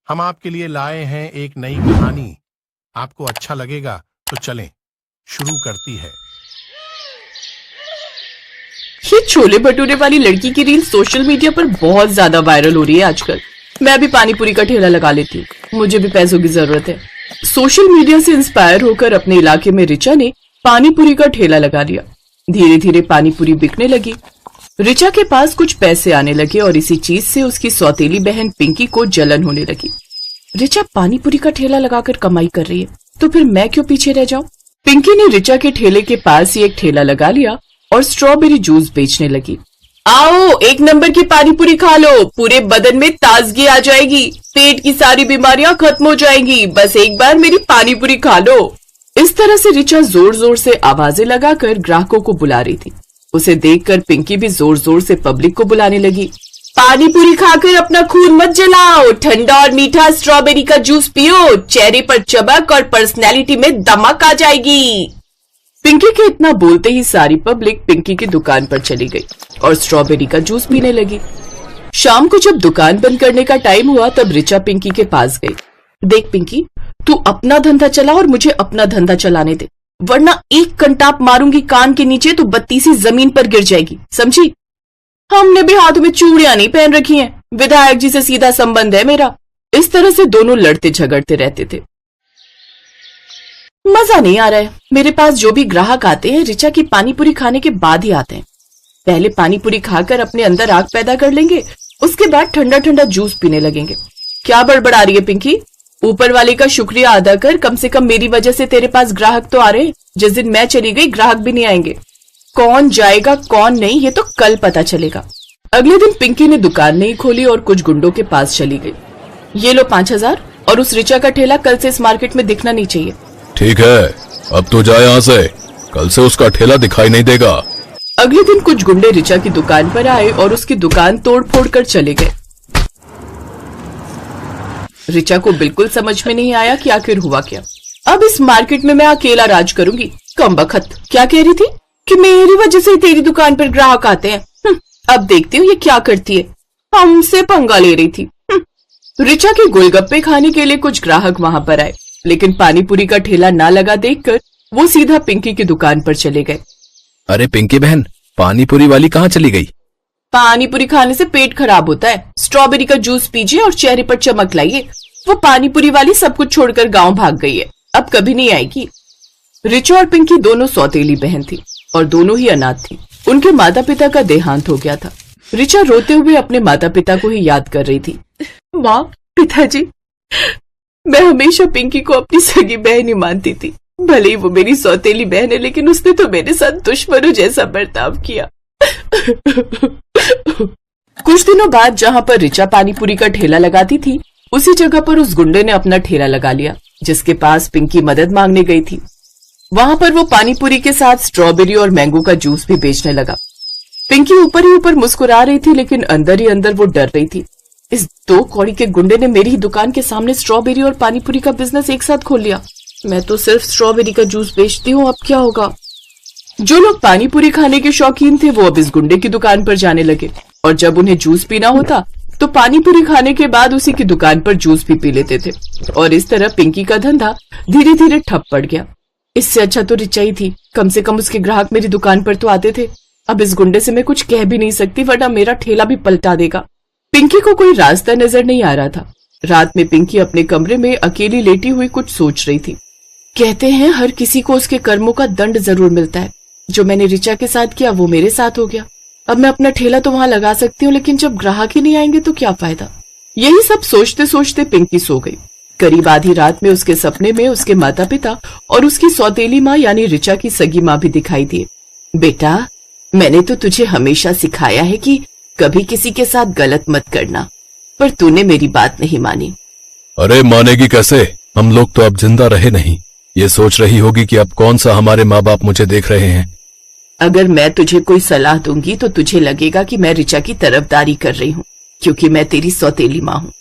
हम आपके लिए लाए हैं एक नई कहानी। आपको अच्छा लगेगा तो चलें, शुरू करती है। ये छोले भटूरे वाली लड़की की रील सोशल मीडिया पर बहुत ज्यादा वायरल हो रही है आजकल। मैं भी पानी पूरी का ठेला लगा लेती हूँ, मुझे भी पैसों की जरूरत है। सोशल मीडिया से इंस्पायर होकर अपने इलाके में रिचा ने पानी पूरी का ठेला लगा लिया। धीरे धीरे पानी पूरी बिकने लगी। रिचा के पास कुछ पैसे आने लगे और इसी चीज से उसकी सौतेली बहन पिंकी को जलन होने लगी। रिचा पानी पूरी का ठेला लगाकर कमाई कर रही है, तो फिर मैं क्यों पीछे रह जाऊं? पिंकी ने रिचा के ठेले के पास ही एक ठेला लगा लिया और स्ट्रॉबेरी जूस बेचने लगी। आओ, एक नंबर की पानी पूरी खा लो, पूरे बदन में ताजगी आ जाएगी, पेट की सारी बीमारियां खत्म हो जाएंगी, बस एक बार मेरी पानी पूरी खा लो। इस तरह से रिचा जोर जोर से आवाजें लगाकर ग्राहकों को बुला रही थी। उसे देखकर पिंकी भी जोर जोर से पब्लिक को बुलाने लगी। पानी पूरी खाकर अपना खून मत जलाओ, ठंडा और मीठा स्ट्रॉबेरी का जूस पियो, चेहरे पर चमक और पर्सनैलिटी में दमक आ जाएगी। पिंकी के इतना बोलते ही सारी पब्लिक पिंकी की दुकान पर चली गई और स्ट्रॉबेरी का जूस पीने लगी। शाम को जब दुकान बंद करने का टाइम हुआ तब रिचा पिंकी के पास गई। देख पिंकी, तू अपना धंधा चला और मुझे अपना धंधा चलाने दे, वरना एक कंटाप मारूंगी कान के नीचे तो बत्तीसी जमीन पर गिर जाएगी, समझी? हमने भी हाथों में चूड़ियां नहीं पहन रखी हैं, विधायक जी से सीधा संबंध है मेरा। इस तरह से दोनों लड़ते झगड़ते रहते थे। मजा नहीं आ रहा है। मेरे पास जो भी ग्राहक आते हैं रिचा की पानी पूरी खाने के बाद ही आते हैं। पहले पानी पूरी खाकर अपने अंदर आग पैदा कर लेंगे, उसके बाद ठंडा ठंडा जूस पीने लगेंगे। क्या बड़बड़ा रही है पिंकी? ऊपर वाले का शुक्रिया अदा कर, कम से कम मेरी वजह से तेरे पास ग्राहक तो आ रहे हैं। जिस दिन मैं चली गई ग्राहक भी नहीं आएंगे। कौन जाएगा कौन नहीं ये तो कल पता चलेगा। अगले दिन पिंकी ने दुकान नहीं खोली और कुछ गुंडों के पास चली गई। ये लो 5000 और उस रिचा का ठेला कल से इस मार्केट में दिखना नहीं चाहिए। ठीक है, अब तो जाए यहाँ से, कल से उसका ठेला दिखाई नहीं देगा। अगले दिन कुछ गुंडे रिचा की दुकान पर आए और उसकी दुकान तोड़ फोड़ कर चले गए। रिचा को बिल्कुल समझ में नहीं आया कि आखिर हुआ क्या। अब इस मार्केट में मैं अकेला राज करूंगी। कमबख्त, क्या कह रही थी कि मेरी वजह से तेरी दुकान पर ग्राहक आते हैं। अब देखती हूँ ये क्या करती है। हमसे पंगा ले रही थी। रिचा के गोलगप्पे खाने के लिए कुछ ग्राहक वहां पर आए, लेकिन पानी पूरी का ठेला ना लगा देखकर वो सीधा पिंकी की दुकान पर चले गए। अरे पिंकी बहन, पानी पूरी वाली कहाँ चली गई? पानी पूरी खाने से पेट खराब होता है, स्ट्रॉबेरी का जूस पीजिए और चेहरे पर चमक लाइए। वो पानी पूरी वाली सब कुछ छोड़कर गांव भाग गई है, अब कभी नहीं आएगी। रिचा और पिंकी दोनों सौतेली बहन थी और दोनों ही अनाथ थी। उनके माता पिता का देहांत हो गया था। रिचा रोते हुए अपने माता पिता को ही याद कर रही थी। माँ, पिताजी, मैं हमेशा पिंकी को अपनी सगी बहन ही मानती थी। भले ही वो मेरी सौतेली बहन है, लेकिन उसने तो मेरे साथ दुश्मनों जैसा बर्ताव किया। कुछ दिनों बाद जहाँ पर रिचा पानी पूरी का ठेला लगाती थी, उसी जगह पर उस गुंडे ने अपना ठेला लगा लिया जिसके पास पिंकी मदद मांगने गई थी। वहां पर वो पानी पूरी के साथ स्ट्रॉबेरी और मैंगो का जूस भी बेचने लगा। पिंकी ऊपर ही ऊपर मुस्कुरा रही थी, लेकिन अंदर ही अंदर वो डर रही थी। इस दो कौड़ी के गुंडे ने मेरी ही दुकान के सामने स्ट्रॉबेरी और पानी पूरी का बिजनेस एक साथ खोल लिया। मैं तो सिर्फ स्ट्रॉबेरी का जूस बेचती हूँ, अब क्या होगा? जो लोग पानी पूरी खाने के शौकीन थे वो अब इस गुंडे की दुकान पर जाने लगे, और जब उन्हें जूस पीना होता तो पानी पूरी खाने के बाद उसी की दुकान पर जूस भी पी लेते थे। और इस तरह पिंकी का धंधा धीरे धीरे ठप पड़ गया। इससे अच्छा तो रिचा ही थी, कम से कम उसके ग्राहक मेरी दुकान पर तो आते थे। अब इस गुंडे से मैं कुछ कह भी नहीं सकती, वरना मेरा ठेला भी पलटा देगा। पिंकी को कोई रास्ता नजर नहीं आ रहा था। रात में पिंकी अपने कमरे में अकेली लेटी हुई कुछ सोच रही थी। कहते हैं हर किसी को उसके कर्मों का दंड जरूर मिलता है। जो मैंने रिचा के साथ किया वो मेरे साथ हो गया। अब मैं अपना ठेला तो वहां लगा सकती हूँ, लेकिन जब ग्राहक ही नहीं आएंगे तो क्या फायदा? यही सब सोचते सोचते पिंकी सो गई। करीब आधी रात में उसके सपने में उसके माता पिता और उसकी सौतेली माँ यानी रिचा की सगी माँ भी दिखाई दिए। बेटा, मैंने तो तुझे हमेशा सिखाया है कि कभी किसी के साथ गलत मत करना, पर तूने मेरी बात नहीं मानी। अरे मानेगी कैसे? हम लोग तो अब जिंदा रहे नहीं। ये सोच रही होगी कि अब कौन सा हमारे माँ बाप मुझे देख रहे हैं। अगर मैं तुझे कोई सलाह दूंगी तो तुझे लगेगा कि मैं रिचा की तरफदारी कर रही हूँ, क्योंकि मैं तेरी सौतेली माँ हूँ।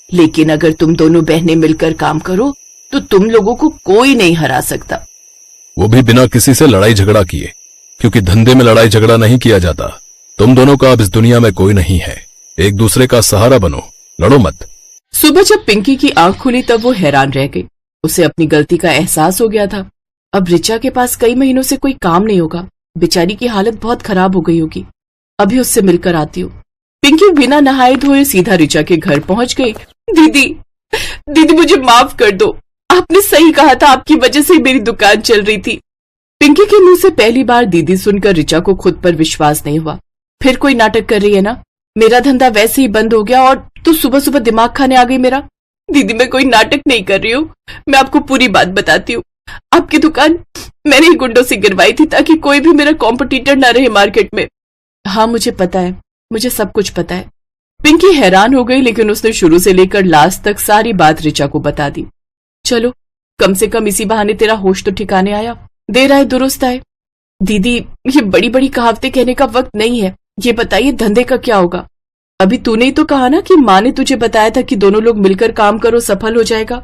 लेकिन अगर तुम दोनों बहनें मिलकर काम करो तो तुम लोगों को कोई नहीं हरा सकता। वो भी बिना किसी से लड़ाई झगड़ा किए, क्योंकि धंधे में लड़ाई झगड़ा नहीं किया जाता। तुम दोनों का अब इस दुनिया में कोई नहीं है। एक दूसरे का सहारा बनो, लड़ो मत। सुबह जब पिंकी की आंख खुली तब वो हैरान रह गई। उसे अपनी गलती का एहसास हो गया था। अब रिचा के पास कई महीनों से कोई काम नहीं होगा। बेचारी की हालत बहुत खराब हो गई होगी। अभी उससे मिलकर आती हूँ। पिंकी बिना नहाए धोए सीधा रिचा के घर पहुंच गई। दीदी, दीदी मुझे माफ कर दो। आपने सही कहा था, आपकी वजह से मेरी दुकान चल रही थी। पिंकी के मुंह से पहली बार दीदी सुनकर रिचा को खुद पर विश्वास नहीं हुआ। फिर कोई नाटक कर रही है ना? मेरा धंधा वैसे ही बंद हो गया और तू सुबह सुबह दिमाग खाने आ गई मेरा। दीदी मैं कोई नाटक नहीं कर रही हूँ, मैं आपको पूरी बात बताती हूँ। आपकी दुकान मैंने ही गुंडों से गिरवाई थी ताकि कोई भी मेरा कॉम्पिटिटर ना रहे मार्केट में। हाँ मुझे पता है, मुझे सब कुछ पता है। पिंकी हैरान हो गई, लेकिन उसने शुरू से लेकर लास्ट तक सारी बात रिचा को बता दी। चलो कम से कम इसी बहाने तेरा होश तो ठिकाने आया। देर आए दुरुस्त आए। दीदी ये बड़ी बड़ी कहावतें कहने का वक्त नहीं है। ये बताइए धंधे का क्या होगा? अभी तूने ही तो कहा ना कि माँ ने तुझे बताया था कि दोनों लोग मिलकर काम करो, सफल हो जाएगा।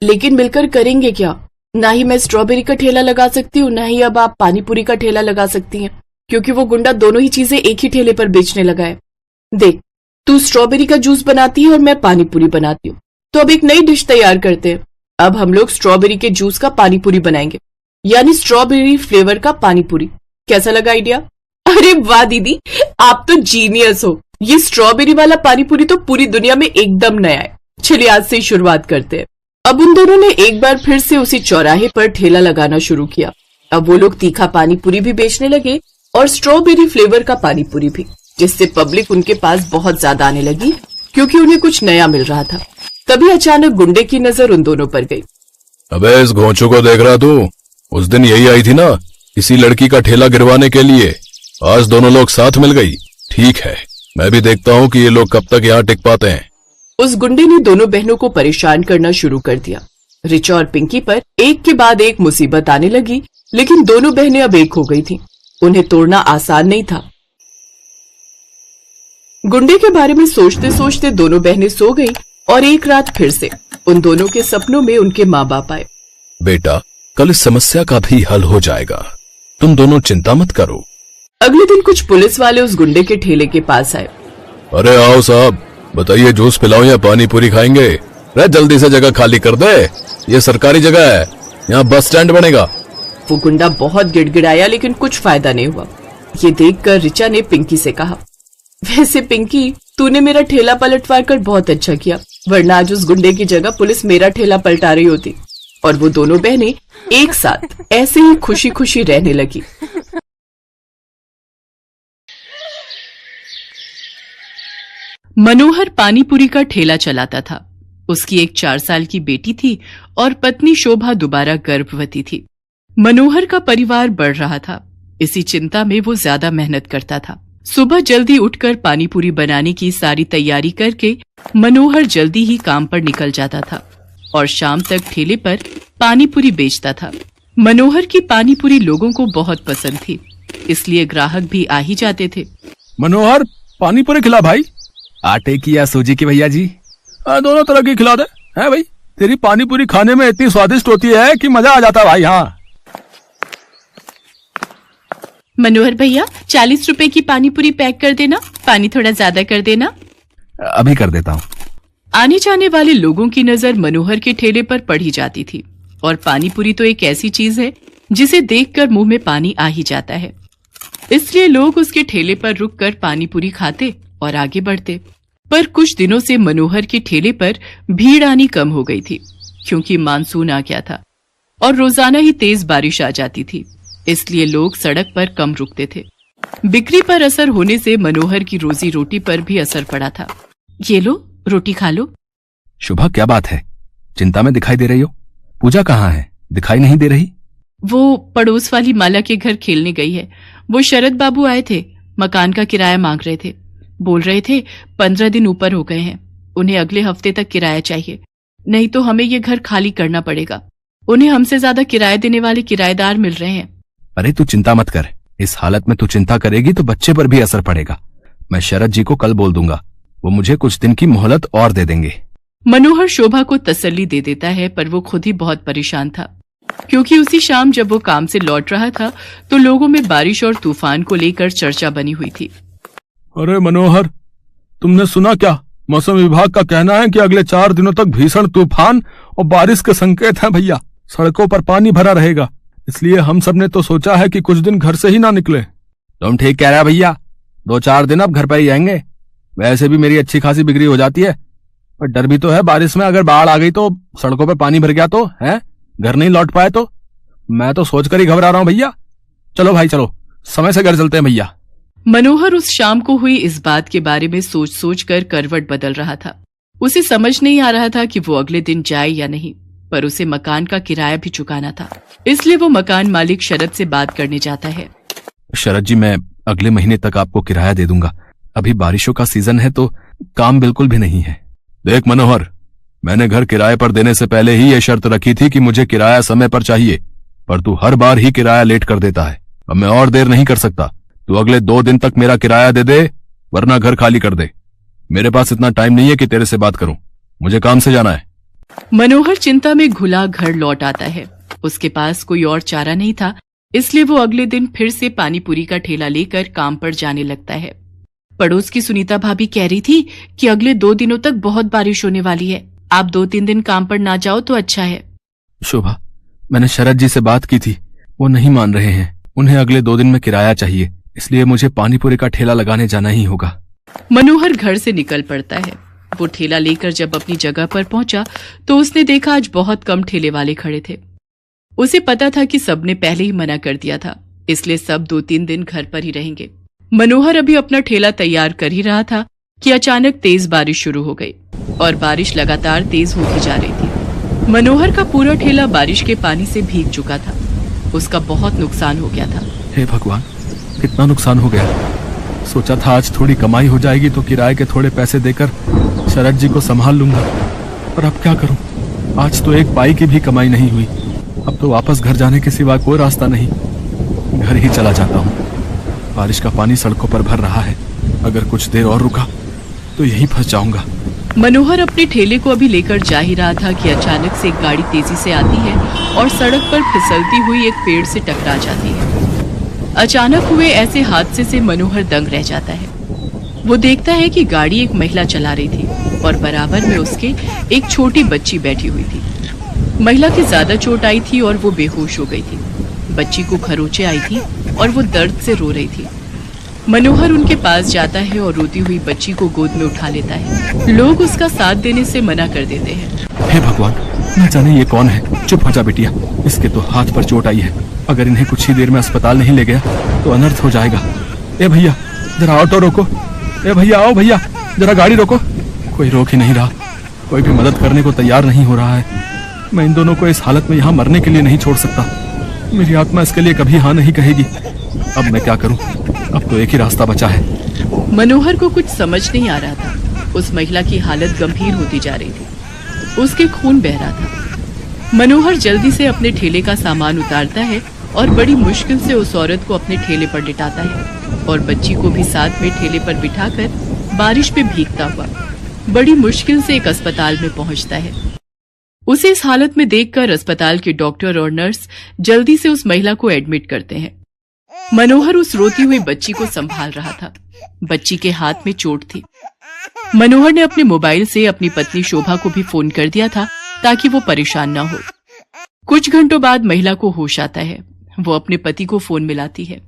लेकिन मिलकर करेंगे क्या? ना ही मैं स्ट्रॉबेरी का ठेला लगा सकती हूँ, ना ही अब आप पानीपुरी का ठेला लगा सकती हैं, क्योंकि वो गुंडा दोनों ही चीजें एक ही ठेले पर बेचने लगा है। देख, तू स्ट्रॉबेरी का जूस बनाती है और मैं पानीपुरी बनाती हूँ, तो अब एक नई डिश तैयार करते हैं। अब हम लोग स्ट्रॉबेरी के जूस का पानीपुरी बनाएंगे, यानी स्ट्रॉबेरी फ्लेवर का पानीपुरी। कैसा लगा आइडिया? अरे वाह दीदी, आप तो जीनियस हो। ये स्ट्रॉबेरी वाला पानीपुरी तो पूरी दुनिया में एकदम नया है। चलिए आज से ही शुरुआत करते हैं। अब उन दोनों ने एक बार फिर से उसी चौराहे पर ठेला लगाना शुरू किया। अब वो लोग तीखा पानीपुरी भी बेचने लगे और स्ट्रॉबेरी फ्लेवर का पानीपुरी भी, जिससे पब्लिक उनके पास बहुत ज्यादा आने लगी, क्योंकि उन्हें कुछ नया मिल रहा था। तभी अचानक गुंडे की नजर उन दोनों पर गई। अबे इस घोंचू को देख रहा तू? उस दिन यही आई थी ना इसी लड़की का ठेला गिरवाने के लिए। आज दोनों लोग साथ मिल गई। ठीक है, मैं भी देखता हूँ कि ये लोग कब तक यहाँ टिक पाते हैं। उस गुंडे ने दोनों बहनों को परेशान करना शुरू कर दिया। रिचा और पिंकी पर एक के बाद एक मुसीबत आने लगी, लेकिन दोनों बहनें अब एक हो गई थीं। उन्हें तोड़ना आसान नहीं था। गुंडे के बारे में सोचते सोचते दोनों बहनें सो गईं और एक रात फिर से उन दोनों के सपनों में उनके माँ बाप आए। बेटा, कल इस समस्या का भी हल हो जाएगा, तुम दोनों चिंता मत करो। अगले दिन कुछ पुलिस वाले उस गुंडे के ठेले के पास आए। अरे आओ साहब, बताइए जूस पिलाओ या पानी पूरी खाएंगे? अरे जल्दी से जगह खाली कर दे, ये सरकारी जगह है, यहाँ बस स्टैंड बनेगा। वो गुंडा बहुत गिड़गिड़ाया, लेकिन कुछ फायदा नहीं हुआ। ये देखकर रिचा ने पिंकी से कहा, वैसे पिंकी तूने मेरा ठेला पलटवार कर बहुत अच्छा किया, वरना आज उस गुंडे की जगह पुलिस मेरा ठेला पलटा रही होती। और वो दोनों बहनें एक साथ ऐसे ही खुशी खुशी रहने लगी। मनोहर पानीपुरी का ठेला चलाता था। उसकी एक 4 साल की बेटी थी और पत्नी शोभा दोबारा गर्भवती थी। मनोहर का परिवार बढ़ रहा था, इसी चिंता में वो ज्यादा मेहनत करता था। सुबह जल्दी उठकर पानीपुरी बनाने की सारी तैयारी करके मनोहर जल्दी ही काम पर निकल जाता था और शाम तक ठेले पर पानीपुरी बेचता था। मनोहर की पानीपुरी लोगों को बहुत पसंद थी, इसलिए ग्राहक भी आ ही जाते थे। मनोहर पानीपुरी खिला भाई। आटे की या सूजी की भैया जी? दोनों तरह की खिला दे। है भाई, तेरी पानीपुरी खाने में इतनी स्वादिष्ट होती है कि मजा आ जाता है भाई। हाँ मनोहर भैया 40 रुपए की पानीपुरी पैक कर देना, पानी थोड़ा ज्यादा कर देना। अभी कर देता हूँ। आने जाने वाले लोगों की नजर मनोहर के ठेले पर पड़ी जाती थी, और पानीपुरी तो एक ऐसी चीज है जिसे देखकर मुंह में पानी आ ही जाता है। इसलिए लोग उसके ठेले पर रुककर पानीपुरी खाते और आगे बढ़ते। पर कुछ दिनों से मनोहर के ठेले पर भीड़ आनी कम हो गई थी, क्योंकि मानसून आ गया था और रोजाना ही तेज बारिश आ जाती थी, इसलिए लोग सड़क पर कम रुकते थे। बिक्री पर असर होने से मनोहर की रोजी रोटी पर भी असर पड़ा था। ये लो, रोटी खा लो। शुभा क्या बात है, चिंता में दिखाई दे रही हो? पूजा कहाँ है, दिखाई नहीं दे रही? वो पड़ोस वाली माला के घर खेलने गई है। वो शरद बाबू आए थे, मकान का किराया मांग रहे थे। बोल रहे थे 15 दिन ऊपर हो गए हैं, उन्हें अगले हफ्ते तक किराया चाहिए, नहीं तो हमें ये घर खाली करना पड़ेगा। उन्हें हमसे ज्यादा किराया देने वाले किराएदार मिल रहे हैं। अरे तू चिंता मत कर, इस हालत में तू चिंता करेगी तो बच्चे पर भी असर पड़ेगा। मैं शरद जी को कल बोल दूंगा, वो मुझे कुछ दिन की मोहलत और दे देंगे। मनोहर शोभा को तसल्ली दे देता है, पर वो खुद ही बहुत परेशान था, क्योंकि उसी शाम जब वो काम से लौट रहा था तो लोगों में बारिश और तूफान को लेकर चर्चा बनी हुई थी। अरे मनोहर, तुमने सुना क्या? मौसम विभाग का कहना है कि अगले 4 दिनों तक भीषण तूफान और बारिश के संकेत हैं भैया। सड़कों पर पानी भरा रहेगा, इसलिए हम सब ने तो सोचा है कि कुछ दिन घर से ही ना निकले। तुम ठीक कह रहे हो भैया, 2-4 दिन अब घर पर ही आएंगे। वैसे भी मेरी अच्छी खासी बिक्री हो जाती है, पर डर भी तो है बारिश में अगर बाढ़ आ गई तो, सड़कों पर पानी भर गया तो, है घर नहीं लौट पाए तो। मैं तो सोचकर ही घबरा रहा हूं भैया। चलो भाई चलो, समय से घर चलते हैं भैया। मनोहर उस शाम को हुई इस बात के बारे में सोच सोच कर करवट बदल रहा था। उसे समझ नहीं आ रहा था कि वो अगले दिन जाए या नहीं, पर उसे मकान का किराया भी चुकाना था, इसलिए वो मकान मालिक शरद से बात करने जाता है। शरद जी, मैं अगले महीने तक आपको किराया दे दूंगा। अभी बारिशों का सीजन है तो काम बिल्कुल भी नहीं है। देख मनोहर, मैंने घर किराए पर देने से पहले ही ये शर्त रखी थी कि मुझे किराया समय पर चाहिए, पर तू हर बार ही किराया लेट कर देता है। अब मैं और देर नहीं कर सकता। तू अगले 2 दिन तक मेरा किराया दे दे, वरना घर खाली कर दे। मेरे पास इतना टाइम नहीं है कि तेरे से बात करूं, मुझे काम से जाना है। मनोहर चिंता में घुला घर लौट आता है। उसके पास कोई और चारा नहीं था, इसलिए वो अगले दिन फिर से पानी पूरी का ठेला लेकर काम पर जाने लगता है। पड़ोस की सुनीता भाभी कह रही थी कि अगले 2 दिनों तक बहुत बारिश होने वाली है, आप 2-3 दिन काम पर ना जाओ तो अच्छा है। शोभा, मैंने शरद जी से बात की थी, वो नहीं मान रहे हैं। उन्हें अगले 2 दिन में किराया चाहिए, इसलिए मुझे पानीपुरी का ठेला लगाने जाना ही होगा। मनोहर घर से निकल पड़ता है। वो ठेला लेकर जब अपनी जगह पर पहुंचा तो उसने देखा आज बहुत कम ठेले वाले खड़े थे। उसे पता था कि सबने पहले ही मना कर दिया था, इसलिए सब 2-3 दिन घर पर ही रहेंगे। मनोहर अभी अपना ठेला तैयार कर ही रहा था कि अचानक तेज बारिश शुरू हो गई और बारिश लगातार तेज होती जा रही थी। मनोहर का पूरा ठेला बारिश के पानी से भीग चुका था। उसका बहुत नुकसान हो गया था। हे भगवान, कितना नुकसान हो गया। सोचा था आज थोड़ी कमाई हो जाएगी तो किराए के थोड़े पैसे देकर शरद जी को संभाल लूंगा, पर अब क्या करूं। आज तो 1 पाई की भी कमाई नहीं हुई। अब तो वापस घर जाने के सिवा कोई रास्ता नहीं। घर ही चला जाता हूं। बारिश का पानी सड़कों पर भर रहा है, अगर कुछ देर और रुका तो यहीं फंस जाऊंगा। मनोहर अपने ठेले को अभी लेकर जा ही रहा था कि अचानक से एक गाड़ी तेजी से आती है और सड़क पर फिसलती हुई एक पेड़ से टकरा जाती है। अचानक हुए ऐसे हादसे से मनोहर दंग रह जाता है। वो देखता है कि गाड़ी एक महिला चला रही थी और बराबर में उसके एक छोटी बच्ची बैठी हुई थी। महिला की ज्यादा चोट आई थी और वो बेहोश हो गई थी। बच्ची को खरोंचे आई थी और वो दर्द से रो रही थी। मनोहर उनके पास जाता है और रोती हुई बच्ची को गोद में उठा लेता है। लोग उसका साथ देने से मना कर देते हैं। हे भगवान, न जाने ये कौन है। चुप हो जा बिटिया, इसके तो हाथ पर चोट आई है। अगर इन्हें कुछ ही देर में अस्पताल नहीं ले गया तो अनर्थ हो जाएगा। ए भैया, जरा ऑटो रोको। ए भैया, आओ भैया, जरा गाड़ी रोको। कोई रोक ही नहीं रहा, कोई भी मदद करने को तैयार नहीं हो रहा है। मैं इन दोनों को इस हालत में यहाँ मरने के लिए नहीं छोड़ सकता। मेरी आत्मा इसके लिए कभी हाँ नहीं कहेगी। अब मैं क्या करूं? अब तो एक ही रास्ता बचा है। मनोहर को कुछ समझ नहीं आ रहा था। उस महिला की हालत गंभीर होती जा रही थी। उसके खून बह रहा था। मनोहर जल्दी से अपने ठेले का सामान उतारता है और बड़ी मुश्किल से उस औरत को अपने ठेले पर लिटाता है और बच्ची को भी साथ में ठेले पर बिठाकर बारिश में भीगता हुआ बड़ी मुश्किल से एक अस्पताल में पहुंचता है। उसे इस हालत में देखकर अस्पताल के डॉक्टर और नर्स जल्दी से उस महिला को एडमिट करते हैं। मनोहर उस रोती हुई बच्ची को संभाल रहा था। बच्ची के हाथ में चोट थी। मनोहर ने अपने मोबाइल से अपनी पत्नी शोभा को भी फोन कर दिया था ताकि वो परेशान न हो। कुछ घंटों बाद महिला को होश आता है। वो अपने पति को फोन मिलाती है।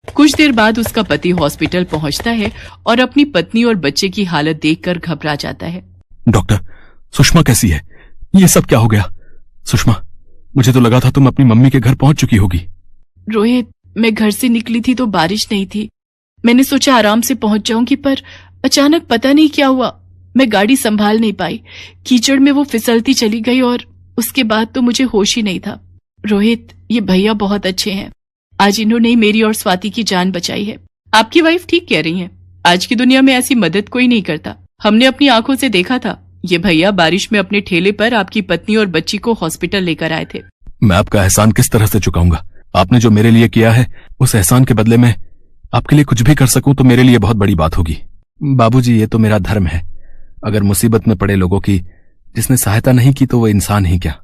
कुछ देर बाद उसका पति हॉस्पिटल पहुंचता है और अपनी पत्नी और बच्चे की हालत देखकर घबरा जाता है। डॉक्टर, सुषमा कैसी है? ये सब क्या हो गया? सुषमा, मुझे तो लगा था तुम अपनी मम्मी के घर पहुंच चुकी होगी। रोहित, मैं घर से निकली थी तो बारिश नहीं थी। मैंने सोचा आराम से पहुंच जाऊंगी, पर अचानक पता नहीं क्या हुआ, मैं गाड़ी संभाल नहीं पाई। कीचड़ में वो फिसलती चली गई और उसके बाद तो मुझे होश ही नहीं था। रोहित, ये भैया बहुत अच्छे हैं। आज इन्होंने ही मेरी और स्वाति की जान बचाई है। आपकी वाइफ ठीक कह रही हैं। आज की दुनिया में ऐसी मदद कोई नहीं करता। हमने अपनी आंखों से देखा था। ये भैया बारिश में अपने ठेले पर आपकी पत्नी और बच्ची को हॉस्पिटल लेकर आए थे। मैं आपका एहसान किस तरह से चुकाऊंगा? आपने जो मेरे लिए किया है, उस एहसान के बदले में आपके लिए कुछ भी कर सकूं तो मेरे लिए बहुत बड़ी बात होगी। बाबूजी, ये तो मेरा धर्म है। अगर मुसीबत में पड़े लोगों की जिसने सहायता नहीं की तो वो इंसान ही क्या।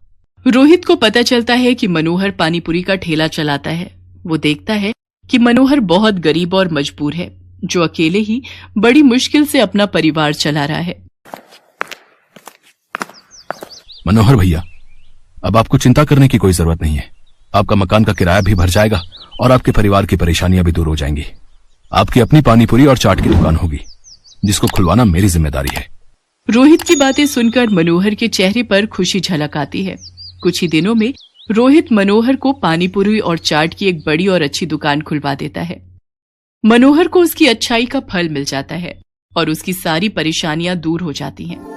रोहित को पता चलता है कि मनोहर पानीपुरी का ठेला चलाता है। वो देखता है कि मनोहर बहुत गरीब और मजबूर है, जो अकेले ही बड़ी मुश्किल से अपना परिवार चला रहा है। मनोहर भैया, अब आपको चिंता करने की कोई जरूरत नहीं है। आपका मकान का किराया भी भर जाएगा और आपके परिवार की परेशानियां भी दूर हो जाएंगी। आपकी अपनी पानीपुरी और चाट की दुकान होगी, जिसको खुलवाना मेरी जिम्मेदारी है। रोहित की बातें सुनकर मनोहर के चेहरे पर खुशी झलक आती है। कुछ ही दिनों में रोहित मनोहर को पानीपुरी और चाट की एक बड़ी और अच्छी दुकान खुलवा देता है। मनोहर को उसकी अच्छाई का फल मिल जाता है और उसकी सारी परेशानियां दूर हो जाती हैं।